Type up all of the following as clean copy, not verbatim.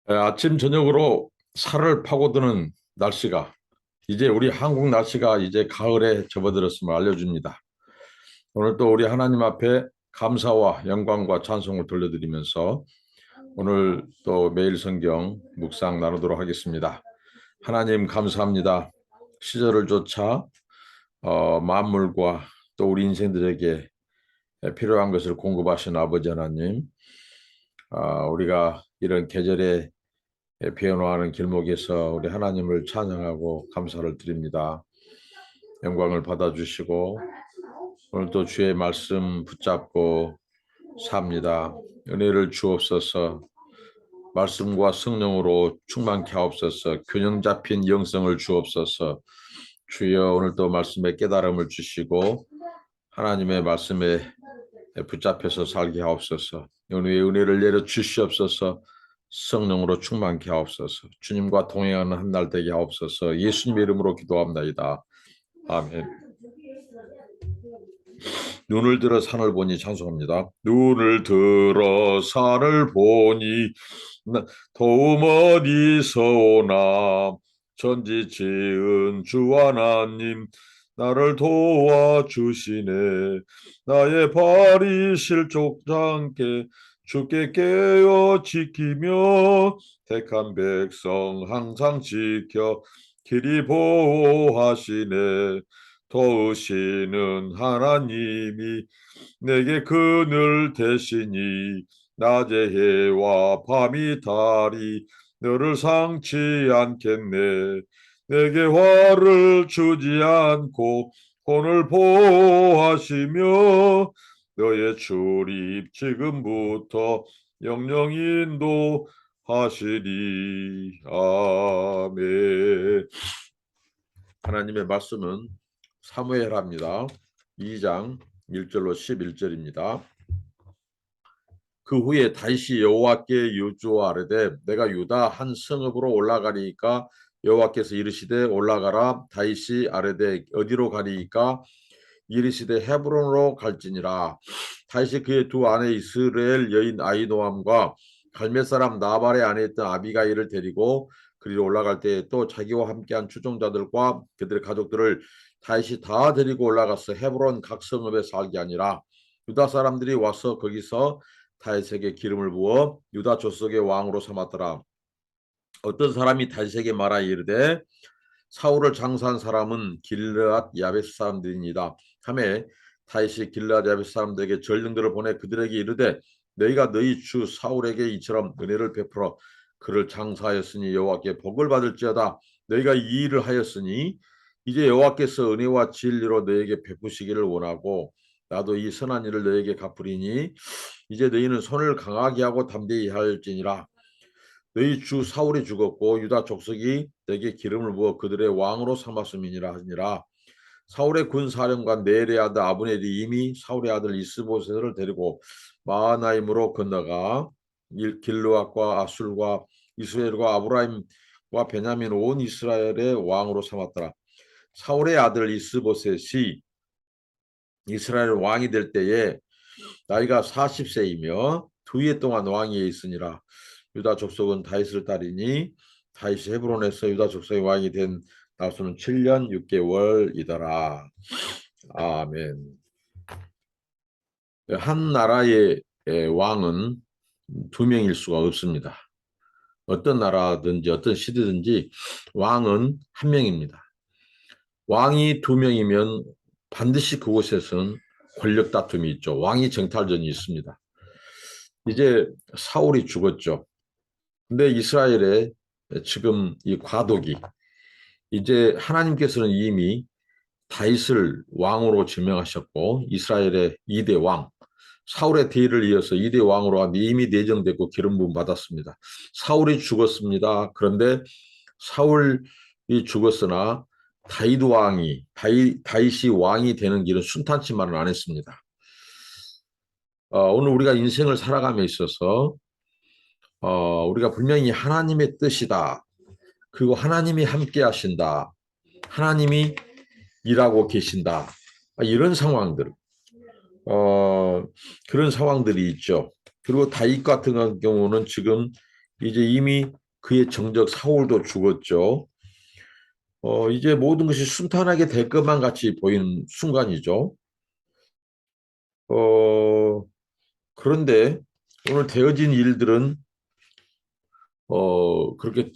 아침 저녁으로 살을 파고드는 날씨가 이제 우리 한국 날씨가 이제 가을에 접어들었음을 알려줍니다. 오늘 또 우리 하나님 앞에 감사와 영광과 찬송을 돌려드리면서 오늘 또 매일 성경 묵상 나누도록 하겠습니다. 하나님 감사합니다. 시절을 쫓아 만물과 또 우리 인생들에게 필요한 것을 공급하신 아버지 하나님, 우리가 이런 계절에 변화하는 길목에서 우리 하나님을 찬양하고 감사를 드립니다. 영광을 받아주시고 오늘도 주의 말씀 붙잡고 삽니다. 은혜를 주옵소서. 말씀과 성령으로 충만케 하옵소서. 균형 잡힌 영성을 주옵소서. 주여 오늘도 말씀에 깨달음을 주시고 하나님의 말씀에 붙잡혀서 살게 하옵소서. 오늘의 은혜를 내려 주시옵소서. 성령으로 충만케 하옵소서. 주님과 동행하는 한 날 되게 하옵소서. 예수님의 이름으로 기도합나이다. 아멘. 눈을 들어 산을 보니 찬송합니다. 눈을 들어 산을 보니 도움 어디서 오나. 천지 지은 주 하나님 나를 도와주시네. 나의 발이 실족지 않게 주께 깨어 지키며 택한 백성 항상 지켜 길이 보호하시네. 도우시는 하나님이 내게 그늘 되시니 낮의 해와 밤이 달이 너를 상치 않겠네. 내게 화를 주지 않고 혼을 보호하시며 너의 출입 지금부터 영영 인도하시리. 아멘. 하나님의 말씀은 사무엘합니다. 2장 1절로 11절입니다. 그 후에 다시 여호와께 여쭈아르되 내가 유다 한 성읍으로 올라가리이까. 여호와께서 이르시되 올라가라. 다시 아르되 어디로 가리이까. 이르시되 헤브론으로 갈지니라. 다시 그의 두 아내 이스라엘 여인 아히노함과 갈멜 사람 나발의 아내였던 아비가일을 데리고 그리로 올라갈 때에 또 자기와 함께한 추종자들과 그들의 가족들을 다시 다 데리고 올라가서 헤브론 각 성읍에 살게 하니라. 유다 사람들이 와서 거기서 다윗에게 기름을 부어 유다 족속의 왕으로 삼았더라. 어떤 사람이 다윗에게 말하여 이르되 사울을 장사한 사람은 길르앗 야베스 사람들이니이다 하매 다윗이 길르앗 야베스 사람들에게 전령들을 보내 그들에게 이르되 너희가 너희 주 사울에게 이처럼 은혜를 베풀어 그를 장사하였으니 여호와께 복을 받을지어다. 너희가 이 일을 하였으니 이제 여호와께서 은혜와 진리로 너희에게 베푸시기를 원하고 나도 이 선한 일을 너희에게 갚으리니 이제 너희는 손을 강하게 하고 담대히 할지니라. 너희 주 사울이 죽었고 유다 족속이 내게 기름을 부어 그들의 왕으로 삼았음이니라 하니라. 사울의 군 사령관 네레의 아들 아브넬이 이미 사울의 아들 이스보셋을 데리고 마하나임으로 건너가 길르앗과 아술과 이스라엘과 아브라임과 베냐민 온 이스라엘의 왕으로 삼았더라. 사울의 아들 이스보셋이 이스라엘 왕이 될 때에 나이가 40세이며 두 해 동안 왕위에 있으니라. 유다 족속은 다윗을 따르니 다윗이 헤브론에서 유다 족속의 왕이 된 나수는 7년 6개월이더라. 아멘. 한 나라의 왕은 두 명일 수가 없습니다. 어떤 나라든지 어떤 시대든지 왕은 한 명입니다. 왕이 두 명이면 반드시 그곳에서는 권력 다툼이 있죠. 왕위 정탈전이 있습니다. 이제 사울이 죽었죠. 근데 이스라엘의 지금 이 과도기, 이제 하나님께서는 이미 다윗을 왕으로 지명하셨고 이스라엘의 2대 왕, 사울의 뒤를 이어서 2대 왕으로 이미 내정됐고 기름 부음 받았습니다. 사울이 죽었습니다. 그런데 사울이 죽었으나 다윗이 왕이 되는 길은 순탄치만은 안 했습니다. 오늘 우리가 인생을 살아감에 있어서 우리가 분명히 하나님의 뜻이다. 그리고 하나님이 함께 하신다. 하나님이 일하고 계신다. 이런 상황들, 그런 상황들이 있죠. 그리고 다윗 같은 경우는 지금 이제 이미 그의 정적 사울도 죽었죠. 이제 모든 것이 순탄하게 될 것만 같이 보이는 순간이죠. 어, 그런데 오늘 되어진 일들은 그렇게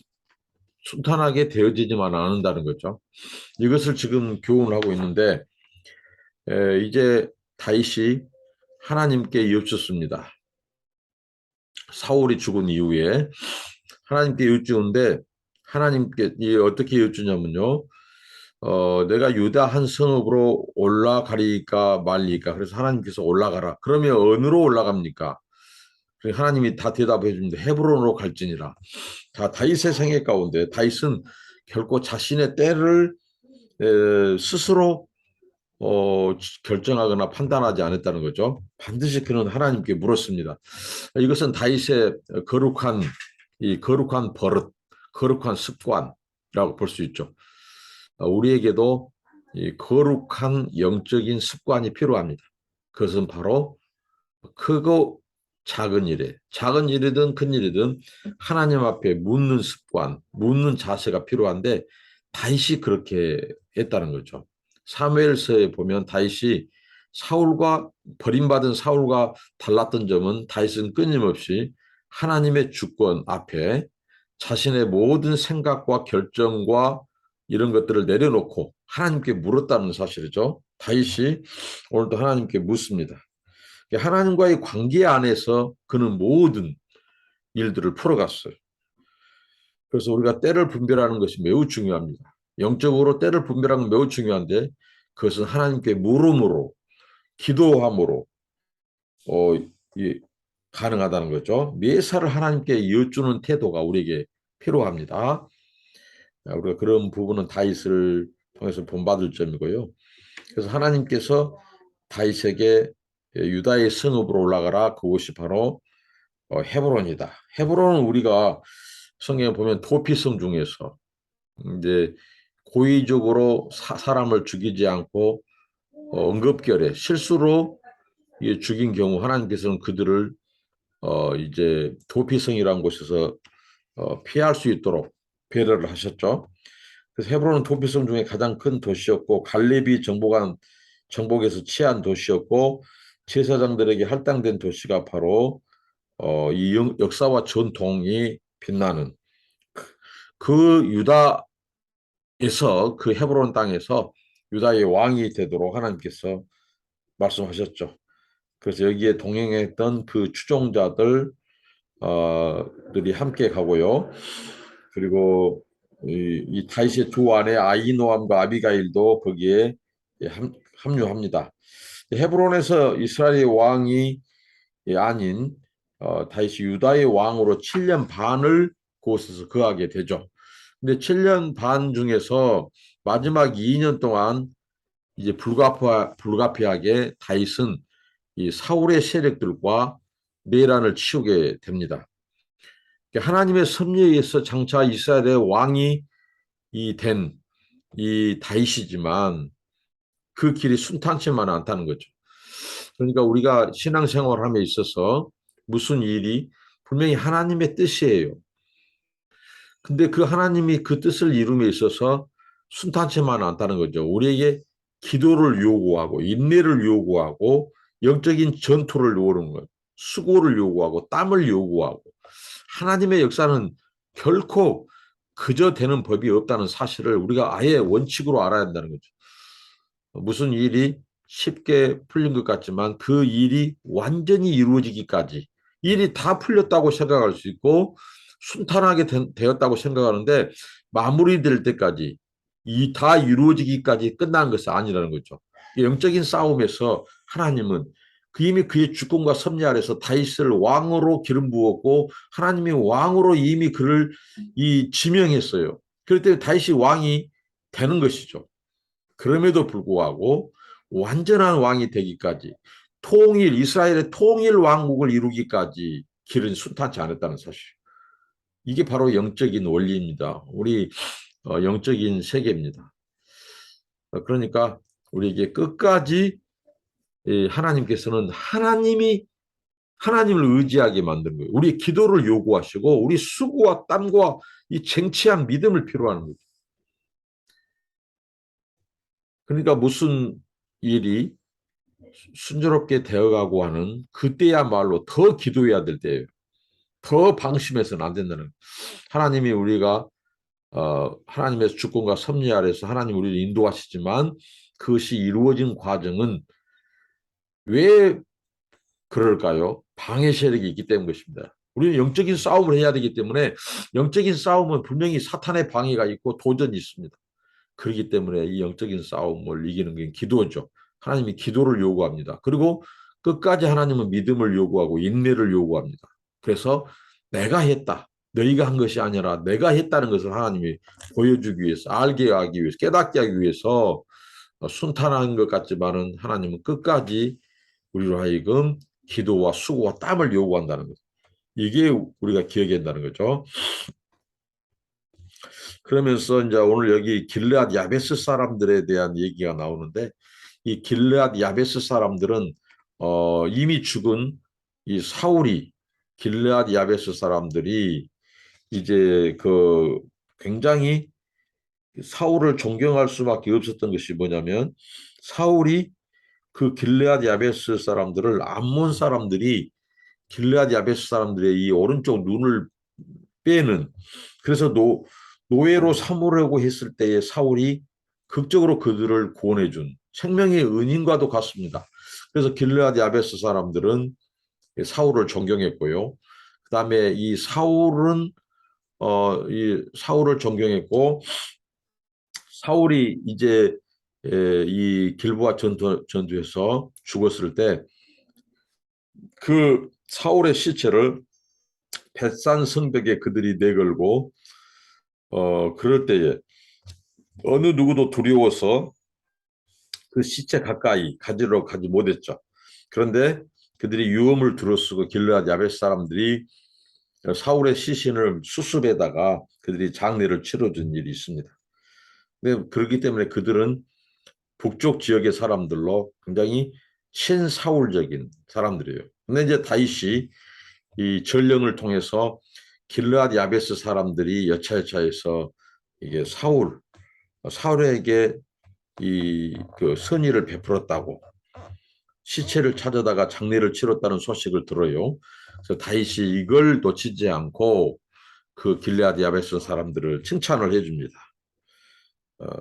순탄하게 되어지지만 않는다는 거죠. 이것을 지금 교훈을 하고 있는데 이제 다윗이 하나님께 여쭙습니다. 사울이 죽은 이후에 하나님께 여쭈는데 하나님께 어떻게 여쭈냐면요. 내가 유다 한 성읍으로 올라가리까 말리까. 그래서 하나님께서 올라가라. 그러면 어느로 올라갑니까? 하나님이 다 대답해 줍니다. 헤브론으로 갈지니라. 다 다윗의 생애 가운데 다윗은 결코 자신의 때를 스스로 결정하거나 판단하지 않았다는 거죠. 반드시 그는 하나님께 물었습니다. 이것은 다윗의 거룩한 버릇, 거룩한 습관이라고 볼 수 있죠. 우리에게도 이 거룩한 영적인 습관이 필요합니다. 그것은 바로 크고 작은 일에, 작은 일이든 큰 일이든 하나님 앞에 묻는 습관, 묻는 자세가 필요한데 다윗이 그렇게 했다는 거죠. 사무엘서에 보면 다윗이 버림받은 사울과 달랐던 점은 다윗은 끊임없이 하나님의 주권 앞에 자신의 모든 생각과 결정과 이런 것들을 내려놓고 하나님께 물었다는 사실이죠. 다윗이 오늘도 하나님께 묻습니다. 하나님과의 관계 안에서 그는 모든 일들을 풀어갔어요. 그래서 우리가 때를 분별하는 것이 매우 중요합니다. 영적으로 때를 분별하는 건 매우 중요한데 그것은 하나님께 물음으로 기도함으로 가능하다는 거죠. 매사를 하나님께 여쭈는 태도가 우리에게 필요합니다. 우리가 그런 부분은 다윗을 통해서 본받을 점이고요. 그래서 하나님께서 다윗에게 유다의 성읍으로 올라가라. 그곳이 바로 헤브론이다. 헤브론은 우리가 성경에 보면 도피성 중에서 이제 고의적으로 사람을 죽이지 않고 응급결에 실수로 죽인 경우 하나님께서는 그들을 이제 도피성이라는 곳에서 피할 수 있도록 배려를 하셨죠. 그래서 헤브론은 도피성 중에 가장 큰 도시였고 갈렙이 정복에서 취한 도시였고 제사장들에게 할당된 도시가 바로 이 역사와 전통이 빛나는 그 유다에서 그 헤브론 땅에서 유다의 왕이 되도록 하나님께서 말씀하셨죠. 그래서 여기에 동행했던 그 추종자들 들이 함께 가고요. 그리고 이 다윗의 두 아내 아히노암과 아비가일도 거기에 합류합니다. 헤브론에서 이스라엘의 왕이 아닌 다윗이 유다의 왕으로 7년 반을 그곳에서 거하게 되죠. 근데 7년 반 중에서 마지막 2년 동안 이제 불가피하게 다윗은 이 사울의 세력들과 내란을 치우게 됩니다. 하나님의 섭리에 의해서 장차 이스라엘의 왕이 된 이 다윗이지만 그 길이 순탄치만은 않다는 거죠. 그러니까 우리가 신앙생활함에 있어서 무슨 일이 분명히 하나님의 뜻이에요. 근데 그 하나님이 그 뜻을 이룸에 있어서 순탄치만은 않다는 거죠. 우리에게 기도를 요구하고 인내를 요구하고 영적인 전투를 요구하는 거예요. 수고를 요구하고 땀을 요구하고 하나님의 역사는 결코 그저 되는 법이 없다는 사실을 우리가 아예 원칙으로 알아야 한다는 거죠. 무슨 일이 쉽게 풀린 것 같지만 그 일이 완전히 이루어지기까지 일이 다 풀렸다고 생각할 수 있고 순탄하게 되었다고 생각하는데 마무리될 때까지 다 이루어지기까지 끝난 것은 아니라는 거죠. 영적인 싸움에서 하나님은 이미 그의 주권과 섭리 아래서 다윗을 왕으로 기름 부었고 하나님이 왕으로 이미 그를 지명했어요. 그럴 때 다윗이 왕이 되는 것이죠. 그럼에도 불구하고 완전한 왕이 되기까지 이스라엘의 통일 왕국을 이루기까지 길은 순탄치 않았다는 사실. 이게 바로 영적인 원리입니다. 우리 영적인 세계입니다. 그러니까 우리에게 끝까지 하나님께서는 하나님이 하나님을 의지하게 만든 거예요. 우리 기도를 요구하시고 우리 수고와 땀과 이 쟁취한 믿음을 필요로 하는 거죠. 그러니까 무슨 일이 순조롭게 되어가고 하는 그때야말로 더 기도해야 될 때예요. 더 방심해서는 안 된다는 거예요. 하나님이 우리가 하나님의 주권과 섭리 아래서 하나님 우리를 인도하시지만 그것이 이루어진 과정은 왜 그럴까요? 방해 세력이 있기 때문 것입니다. 우리는 영적인 싸움을 해야 되기 때문에 영적인 싸움은 분명히 사탄의 방해가 있고 도전이 있습니다. 그렇기 때문에 이 영적인 싸움을 이기는 게 기도죠. 하나님이 기도를 요구합니다. 그리고 끝까지 하나님은 믿음을 요구하고 인내를 요구합니다. 그래서 내가 했다. 너희가 한 것이 아니라 내가 했다는 것을 하나님이 보여주기 위해서 알게 하기 위해서 깨닫게 하기 위해서 순탄한 것 같지만은 하나님은 끝까지 우리로 하여금 기도와 수고와 땀을 요구한다는 거죠. 이게 우리가 기억해야 한다는 거죠. 그러면서 이제 오늘 여기 길르앗 야베스 사람들에 대한 얘기가 나오는데 이 길르앗 야베스 사람들은 이미 죽은 이 사울이 길르앗 야베스 사람들이 이제 그 굉장히 사울을 존경할 수밖에 없었던 것이 뭐냐면 사울이 그 길르앗 야베스 사람들을 암몬 사람들이 길르앗 야베스 사람들의 이 오른쪽 눈을 빼는 그래서 노예로 삼으려고 했을 때에 사울이 극적으로 그들을 구원해준 생명의 은인과도 같습니다. 그래서 길르앗 야베스 사람들은 사울을 존경했고요. 그다음에 이 사울은 이 사울을 존경했고 사울이 이제 이 길보아 전투에서 죽었을 때 그 사울의 시체를 벳산 성벽에 그들이 내걸고 그럴 때에 어느 누구도 두려워서 그 시체 가까이 가지러 가지 못했죠. 그런데 그들이 유언을 들어쓰고 길르앗 야벳 사람들이 사울의 시신을 수습에다가 그들이 장례를 치러준 일이 있습니다. 근데 그렇기 때문에 그들은 북쪽 지역의 사람들로 굉장히 친사울적인 사람들이에요. 근데 이제 다윗이 이 전령을 통해서 길르앗 야베스 사람들이 여차여차해서 이게 사울에게 이 그 선의를 베풀었다고 시체를 찾아다가 장례를 치렀다는 소식을 들어요. 그래서 다윗이 이걸 놓치지 않고 그 길르앗 야베스 사람들을 칭찬을 해줍니다.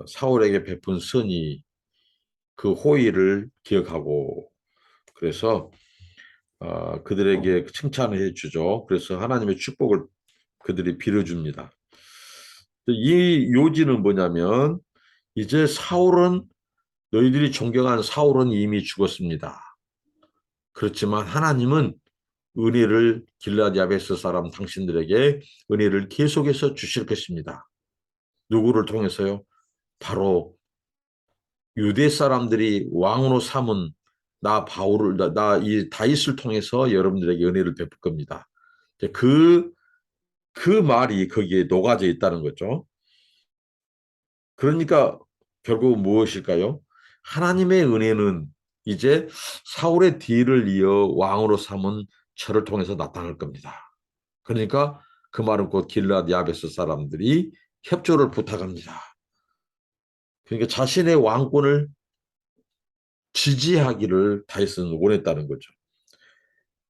사울에게 베푼 선의 그 호의를 기억하고 그래서 그들에게 칭찬을 해주죠. 그래서 하나님의 축복을 그들이 빌어줍니다. 이 요지는 뭐냐면 이제 사울은 너희들이 존경한 사울은 이미 죽었습니다. 그렇지만 하나님은 은혜를 길르앗 야베스 사람 당신들에게 은혜를 계속해서 주실 것입니다. 누구를 통해서요? 바로 유대 사람들이 왕으로 삼은 나 바울을 나 이 다윗을 통해서 여러분들에게 은혜를 베풀 겁니다. 그 말이 거기에 녹아져 있다는 거죠. 그러니까 결국 무엇일까요? 하나님의 은혜는 이제 사울의 뒤를 이어 왕으로 삼은 저를 통해서 나타날 겁니다. 그러니까 그 말은 곧 길르앗 야베스 사람들이 협조를 부탁합니다. 그러니까 자신의 왕권을 지지하기를 다윗은 원했다는 거죠.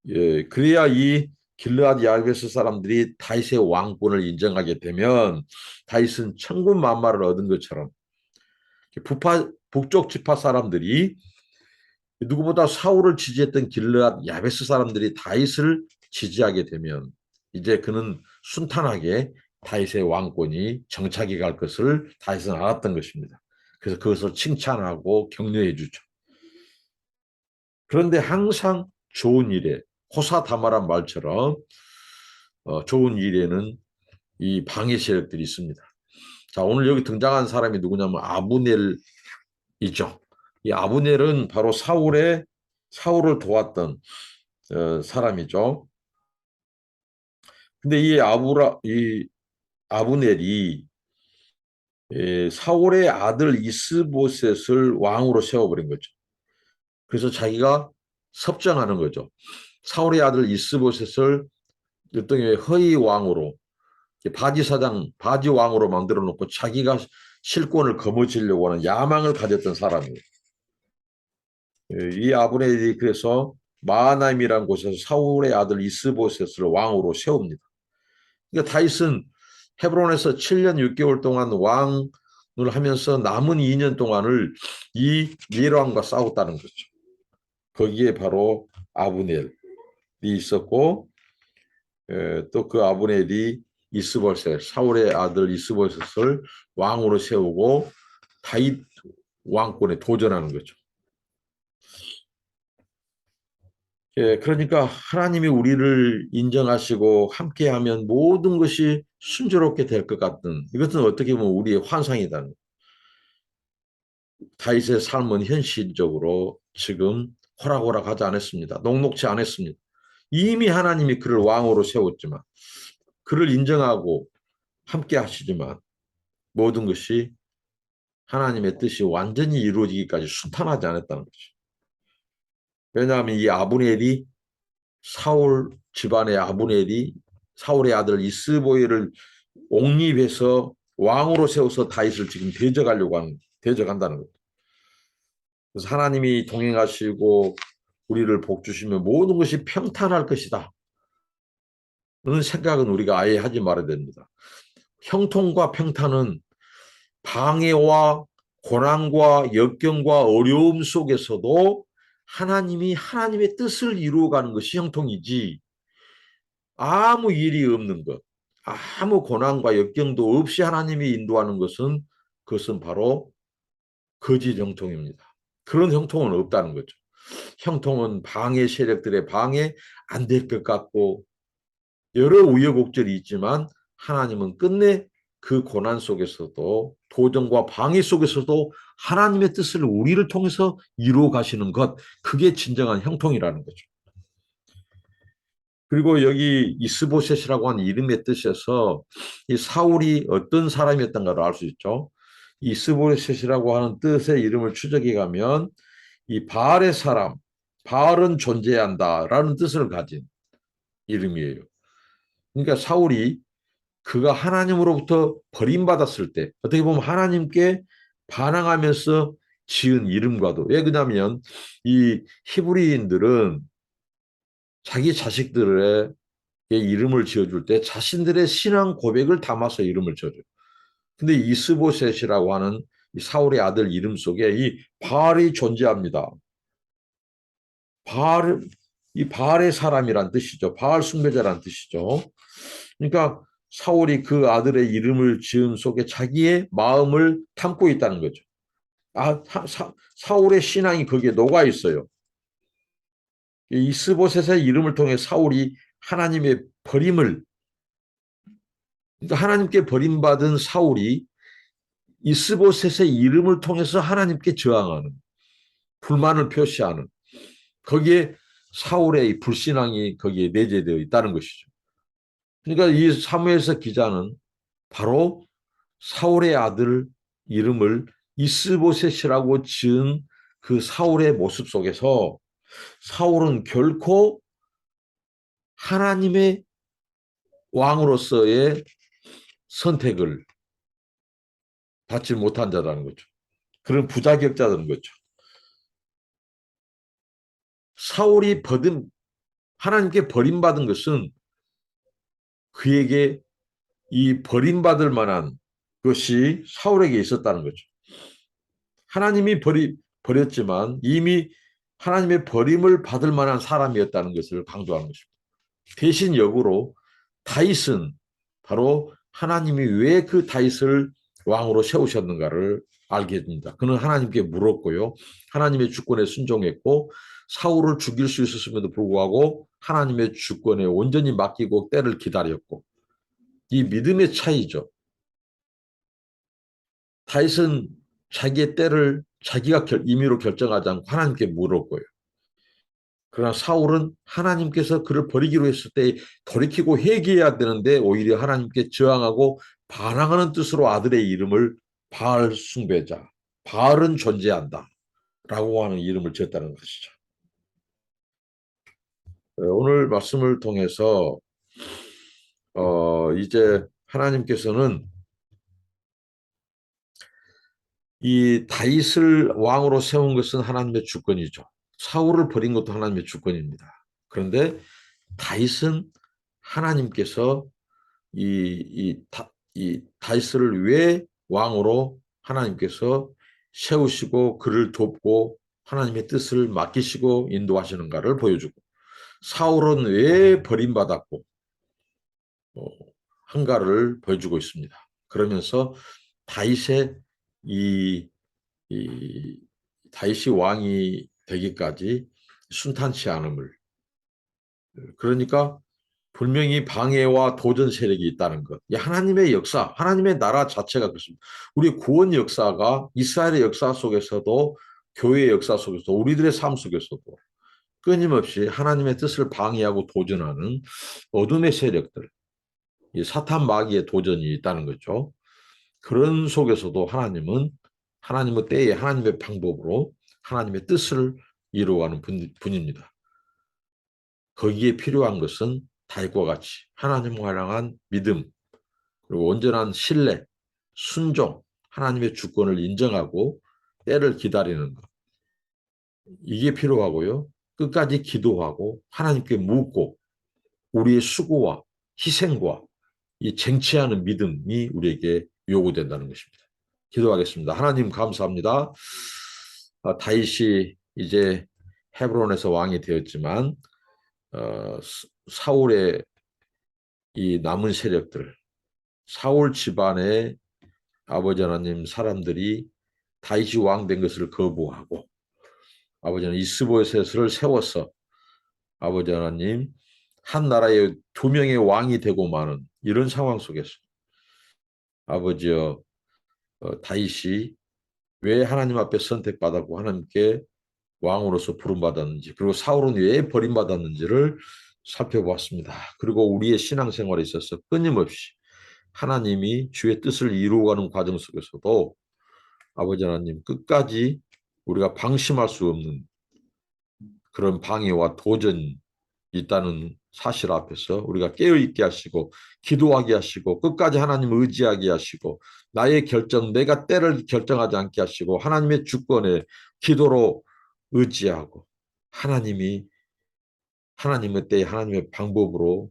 예, 그래야 이 길르앗 야베스 사람들이 다윗의 왕권을 인정하게 되면 다윗은 천군만마를 얻은 것처럼 북쪽 지파 사람들이 누구보다 사울을 지지했던 길르앗 야베스 사람들이 다윗을 지지하게 되면 이제 그는 순탄하게 다윗의 왕권이 정착해 갈 것을 다윗은 알았던 것입니다. 그래서 그것을 칭찬하고 격려해 주죠. 그런데 항상 좋은 일에 호사다마란 말처럼 좋은 일에는 이 방해 세력들이 있습니다. 자, 오늘 여기 등장한 사람이 누구냐면 아브넬이죠. 이 아브넬은 바로 사울을 도왔던 사람이죠. 근데 이 아브넬이 사울의 아들 이스보셋을 왕으로 세워버린 거죠. 그래서 자기가 섭정하는 거죠. 사울의 아들 이스보셋을 일종의 허위 왕으로 바지 왕으로 만들어 놓고 자기가 실권을 거머쥐려고 하는 야망을 가졌던 사람이에요. 이 아브넬이 그래서 마하나임이라는 곳에서 사울의 아들 이스보셋을 왕으로 세웁니다. 그러니까 다윗은 헤브론에서 7년 6개월 동안 왕을 하면서 남은 2년 동안을 이 예로함과 싸웠다는 거죠. 거기에 바로 아브넬이 있었고 또 그 아브넬이 이스보셋 사울의 아들 이스보셋을 왕으로 세우고 다윗 왕권에 도전하는 거죠. 그러니까 하나님이 우리를 인정하시고 함께하면 모든 것이 순조롭게 될 것 같은 이것은 어떻게 보면 우리의 환상이다. 다윗의 삶은 현실적으로 지금 호락호락하지 않았습니다. 녹록지 않았습니다. 이미 하나님이 그를 왕으로 세웠지만 그를 인정하고 함께 하시지만 모든 것이 하나님의 뜻이 완전히 이루어지기까지 순탄하지 않았다는 거죠. 왜냐하면 이 아브넬이 사울 집안의 아브넬이 사울의 아들 이스보엘을 옹립해서 왕으로 세워서 다윗을 지금 대적한다는 거죠. 그래서 하나님이 동행하시고 우리를 복 주시면 모든 것이 평탄할 것이다. 그런 생각은 우리가 아예 하지 말아야 됩니다. 형통과 평탄은 방해와 고난과 역경과 어려움 속에서도 하나님이 하나님의 뜻을 이루어가는 것이 형통이지 아무 일이 없는 것, 아무 고난과 역경도 없이 하나님이 인도하는 것은 그것은 바로 거짓 형통입니다. 그런 형통은 없다는 거죠. 형통은 방해 세력들의 방해 안 될 것 같고 여러 우여곡절이 있지만 하나님은 끝내 그 고난 속에서도 도전과 방해 속에서도 하나님의 뜻을 우리를 통해서 이루어 가시는 것 그게 진정한 형통이라는 거죠. 그리고 여기 이스보셋이라고 하는 이름의 뜻에서 이 사울이 어떤 사람이었던가를 알 수 있죠. 이스보셋이라고 하는 뜻의 이름을 추적해 가면 이 바알의 사람, 바알은 존재한다라는 뜻을 가진 이름이에요. 그러니까 사울이 그가 하나님으로부터 버림받았을 때 어떻게 보면 하나님께 반항하면서 지은 이름과도 왜 그러냐면 이 히브리인들은 자기 자식들의 이름을 지어줄 때 자신들의 신앙 고백을 담아서 이름을 지어줘요. 근데 이스보셋이라고 하는 이 사울의 아들 이름 속에 이 바알이 존재합니다. 이 바알의 사람이란 뜻이죠. 바알 숭배자란 뜻이죠. 그러니까 사울이 그 아들의 이름을 지은 속에 자기의 마음을 담고 있다는 거죠. 사울의 신앙이 거기에 녹아 있어요. 이스보셋의 이름을 통해 사울이 하나님의 버림을 그러니까 하나님께 버림받은 사울이 이스보셋의 이름을 통해서 하나님께 저항하는 불만을 표시하는 거기에 사울의 불신앙이 거기에 내재되어 있다는 것이죠. 그러니까 이 사무엘서 기자는 바로 사울의 아들 이름을 이스보셋이라고 지은 그 사울의 모습 속에서 사울은 결코 하나님의 왕으로서의 선택을 받지 못한 자라는 거죠. 그런 부자격자라는 거죠. 사울이 하나님께 버림받은 것은 그에게 이 버림받을 만한 것이 사울에게 있었다는 거죠. 하나님이 버렸지만 이미 하나님의 버림을 받을 만한 사람이었다는 것을 강조하는 것입니다. 대신 역으로 다윗은 바로 하나님이 왜 그 다윗을 왕으로 세우셨는가를 알게 됩니다. 그는 하나님께 물었고요. 하나님의 주권에 순종했고 사울을 죽일 수 있었음에도 불구하고 하나님의 주권에 온전히 맡기고 때를 기다렸고 이 믿음의 차이죠. 다윗은 자기의 때를 자기가 임의로 결정하지 않고 하나님께 물었고요. 그러나 사울은 하나님께서 그를 버리기로 했을 때 돌이키고 회개해야 되는데 오히려 하나님께 저항하고 반항하는 뜻으로 아들의 이름을 바알 숭배자, 바알은 존재한다 라고 하는 이름을 지었다는 것이죠. 오늘 말씀을 통해서 이제 하나님께서는 이 다윗을 왕으로 세운 것은 하나님의 주권이죠. 사울을 버린 것도 하나님의 주권입니다. 그런데 다윗은 하나님께서 이 다윗을 왜 왕으로 하나님께서 세우시고 그를 돕고 하나님의 뜻을 맡기시고 인도하시는가를 보여주고, 사울은 왜 버림받았고 한가를 보여주고 있습니다. 그러면서 다윗의 이, 이 다윗이 왕이 되기까지 순탄치 않음을, 그러니까 분명히 방해와 도전 세력이 있다는 것. 이 하나님의 역사, 하나님의 나라 자체가 그렇습니다. 우리 구원 역사가 이스라엘의 역사 속에서도, 교회의 역사 속에서도, 우리들의 삶 속에서도 끊임없이 하나님의 뜻을 방해하고 도전하는 어둠의 세력들, 이 사탄 마귀의 도전이 있다는 거죠. 그런 속에서도 하나님은 하나님의 때에 하나님의 방법으로 하나님의 뜻을 이루어가는 분입니다. 거기에 필요한 것은 다윗과 같이 하나님과 향한 믿음, 그리고 온전한 신뢰, 순종, 하나님의 주권을 인정하고 때를 기다리는 것. 이게 필요하고요. 끝까지 기도하고 하나님께 묻고 우리의 수고와 희생과 이 쟁취하는 믿음이 우리에게 요구된다는 것입니다. 기도하겠습니다. 하나님 감사합니다. 다윗이 이제 헤브론에서 왕이 되었지만 사울의 이 남은 세력들, 사울 집안의 아버지 하나님 사람들이 다윗이 왕 된 것을 거부하고 아버지 하나님 이스보셋을 세워서 아버지 하나님 한 나라에 두 명의 왕이 되고 마는 이런 상황 속에서 아버지여, 다윗이 왜 하나님 앞에 선택받았고 하나님께 왕으로서 부름받았는지, 그리고 사울은 왜 버림받았는지를 살펴보았습니다. 그리고 우리의 신앙생활에 있어서 끊임없이 하나님이 주의 뜻을 이루어가는 과정 속에서도 아버지 하나님 끝까지 우리가 방심할 수 없는 그런 방해와 도전이 있다는 사실 앞에서 우리가 깨어있게 하시고 기도하게 하시고 끝까지 하나님을 의지하게 하시고 나의 결정, 내가 때를 결정하지 않게 하시고 하나님의 주권에 기도로 의지하고 하나님의 때에 하나님의 방법으로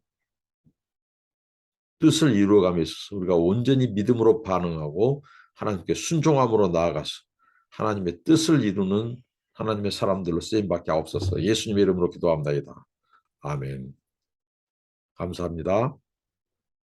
뜻을 이루어감에 있어서 우리가 온전히 믿음으로 반응하고 하나님께 순종함으로 나아가서 하나님의 뜻을 이루는 하나님의 사람들로 쓰임받게 하옵소서. 예수님의 이름으로 기도합니다. 아멘. 감사합니다.